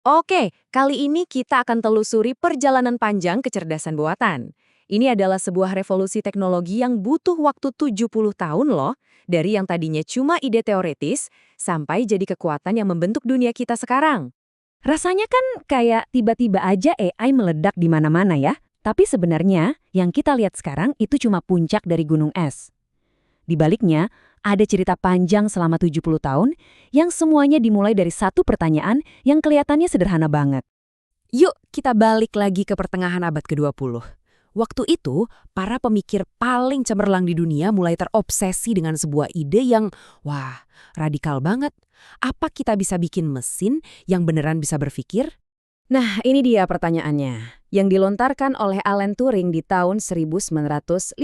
Oke, kali ini kita akan telusuri perjalanan panjang kecerdasan buatan. Ini adalah sebuah revolusi teknologi yang butuh waktu 70 tahun loh, dari yang tadinya cuma ide teoretis, sampai jadi kekuatan yang membentuk dunia kita sekarang. Rasanya kan kayak tiba-tiba aja AI meledak di mana-mana ya. Tapi sebenarnya yang kita lihat sekarang itu cuma puncak dari gunung es. Di baliknya, ada cerita panjang selama 70 tahun yang semuanya dimulai dari satu pertanyaan yang kelihatannya sederhana banget. Yuk, kita balik lagi ke pertengahan abad ke-20. Waktu itu, para pemikir paling cemerlang di dunia mulai terobsesi dengan sebuah ide yang, wah, radikal banget. Apa kita bisa bikin mesin yang beneran bisa berpikir? Nah, ini dia pertanyaannya, yang dilontarkan oleh Alan Turing di tahun 1950.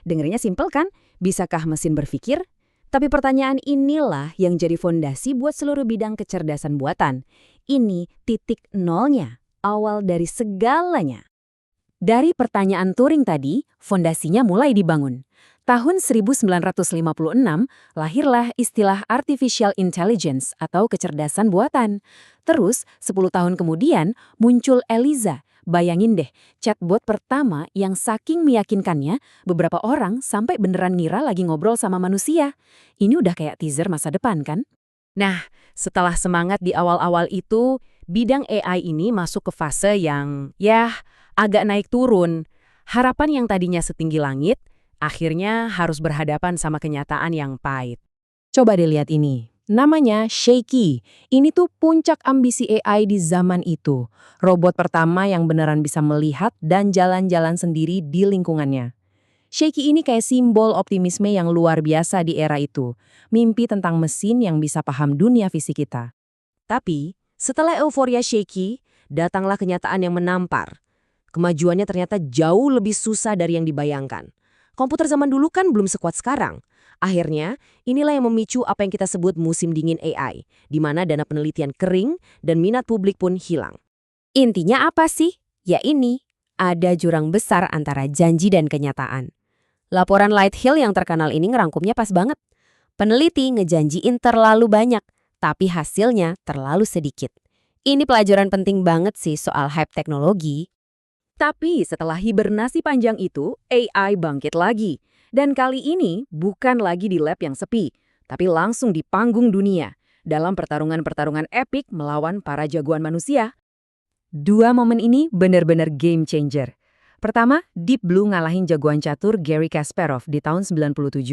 Dengernya simpel kan? Bisakah mesin berpikir? Tapi pertanyaan inilah yang jadi fondasi buat seluruh bidang kecerdasan buatan. Ini titik nolnya, awal dari segalanya. Dari pertanyaan Turing tadi, fondasinya mulai dibangun. Tahun 1956, lahirlah istilah artificial intelligence atau kecerdasan buatan. Terus, 10 tahun kemudian, muncul Eliza. Bayangin deh, chatbot pertama yang saking meyakinkannya, beberapa orang sampai beneran ngira lagi ngobrol sama manusia. Ini udah kayak teaser masa depan kan? Nah, setelah semangat di awal-awal itu, bidang AI ini masuk ke fase yang, agak naik turun. Harapan yang tadinya setinggi langit, akhirnya harus berhadapan sama kenyataan yang pahit. Coba dilihat ini. Namanya Shaky. Ini tuh puncak ambisi AI di zaman itu. Robot pertama yang beneran bisa melihat dan jalan-jalan sendiri di lingkungannya. Shaky ini kayak simbol optimisme yang luar biasa di era itu. Mimpi tentang mesin yang bisa paham dunia fisik kita. Tapi, setelah euforia Shaky, datanglah kenyataan yang menampar. Kemajuannya ternyata jauh lebih susah dari yang dibayangkan. Komputer zaman dulu kan belum sekuat sekarang. Akhirnya, inilah yang memicu apa yang kita sebut musim dingin AI, di mana dana penelitian kering dan minat publik pun hilang. Intinya apa sih? Ya ini, ada jurang besar antara janji dan kenyataan. Laporan Lighthill yang terkenal ini ngerangkumnya pas banget. Peneliti ngejanjiin terlalu banyak, tapi hasilnya terlalu sedikit. Ini pelajaran penting banget sih soal hype teknologi. Tapi setelah hibernasi panjang itu, AI bangkit lagi. Dan kali ini bukan lagi di lab yang sepi, tapi langsung di panggung dunia, dalam pertarungan-pertarungan epik melawan para jagoan manusia. Dua momen ini benar-benar game changer. Pertama, Deep Blue ngalahin jagoan catur Garry Kasparov di tahun 97.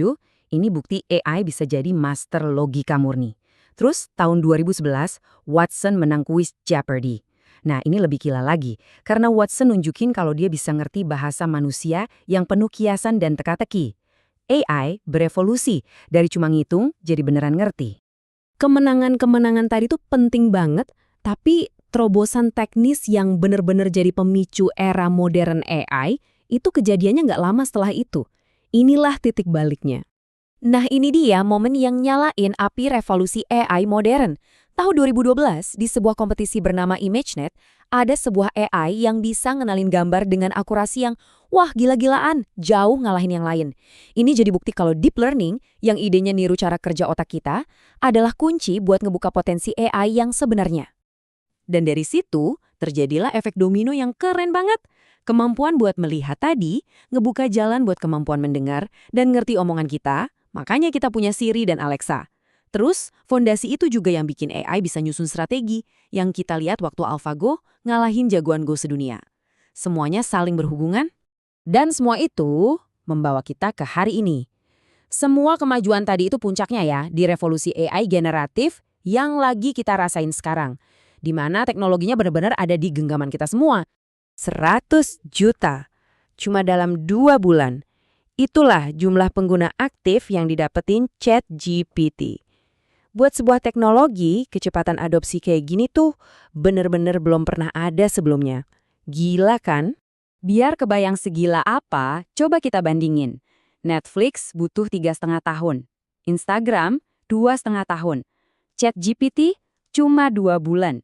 Ini bukti AI bisa jadi master logika murni. Terus, tahun 2011, Watson menang kuis Jeopardy. Nah, ini lebih gila lagi, karena Watson nunjukin kalau dia bisa ngerti bahasa manusia yang penuh kiasan dan teka-teki. AI berevolusi, dari cuma ngitung jadi beneran ngerti. Kemenangan-kemenangan tadi tuh penting banget, tapi terobosan teknis yang bener-bener jadi pemicu era modern AI, itu kejadiannya nggak lama setelah itu. Inilah titik baliknya. Nah, ini dia momen yang nyalain api revolusi AI modern. Tahun 2012, di sebuah kompetisi bernama ImageNet, ada sebuah AI yang bisa ngenalin gambar dengan akurasi yang, wah gila-gilaan, jauh ngalahin yang lain. Ini jadi bukti kalau deep learning, yang idenya niru cara kerja otak kita, adalah kunci buat ngebuka potensi AI yang sebenarnya. Dan dari situ, terjadilah efek domino yang keren banget. Kemampuan buat melihat tadi, ngebuka jalan buat kemampuan mendengar, dan ngerti omongan kita, makanya kita punya Siri dan Alexa. Terus, fondasi itu juga yang bikin AI bisa nyusun strategi yang kita lihat waktu AlphaGo ngalahin jagoan Go sedunia. Semuanya saling berhubungan, dan semua itu membawa kita ke hari ini. Semua kemajuan tadi itu puncaknya ya di revolusi AI generatif yang lagi kita rasain sekarang, di mana teknologinya benar-benar ada di genggaman kita semua. 100 juta, cuma dalam 2 bulan. Itulah jumlah pengguna aktif yang didapetin ChatGPT. Buat sebuah teknologi, kecepatan adopsi kayak gini tuh bener-bener belum pernah ada sebelumnya. Gila kan? Biar kebayang segila apa, coba kita bandingin. Netflix butuh 3,5 tahun. Instagram 2,5 tahun. ChatGPT cuma 2 bulan.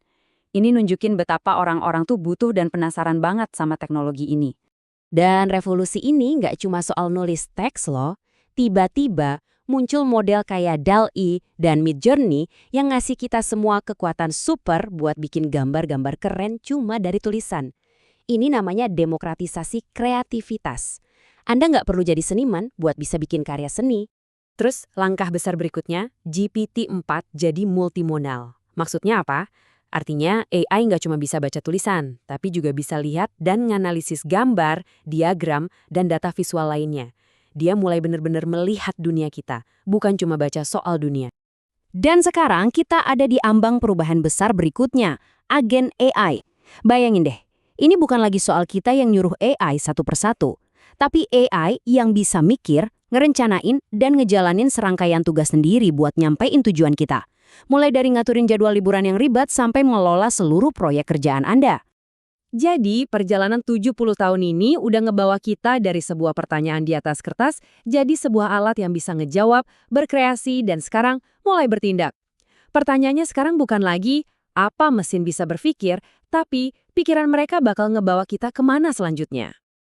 Ini nunjukin betapa orang-orang tuh butuh dan penasaran banget sama teknologi ini. Dan revolusi ini nggak cuma soal nulis teks loh. Tiba-tiba muncul model kayak DALL-E dan Midjourney yang ngasih kita semua kekuatan super buat bikin gambar-gambar keren cuma dari tulisan. Ini namanya demokratisasi kreativitas. Anda nggak perlu jadi seniman buat bisa bikin karya seni. Terus langkah besar berikutnya, GPT-4 jadi multimodal. Maksudnya apa? Artinya AI nggak cuma bisa baca tulisan, tapi juga bisa lihat dan menganalisis gambar, diagram, dan data visual lainnya. Dia mulai benar-benar melihat dunia kita, bukan cuma baca soal dunia. Dan sekarang kita ada di ambang perubahan besar berikutnya, agen AI. Bayangin deh, ini bukan lagi soal kita yang nyuruh AI satu persatu, tapi AI yang bisa mikir, ngerencanain, dan ngejalanin serangkaian tugas sendiri buat nyampein tujuan kita. Mulai dari ngaturin jadwal liburan yang ribet sampai mengelola seluruh proyek kerjaan Anda. Jadi, perjalanan 70 tahun ini udah ngebawa kita dari sebuah pertanyaan di atas kertas jadi sebuah alat yang bisa ngejawab, berkreasi, dan sekarang mulai bertindak. Pertanyaannya sekarang bukan lagi apa mesin bisa berpikir, tapi pikiran mereka bakal ngebawa kita kemana selanjutnya.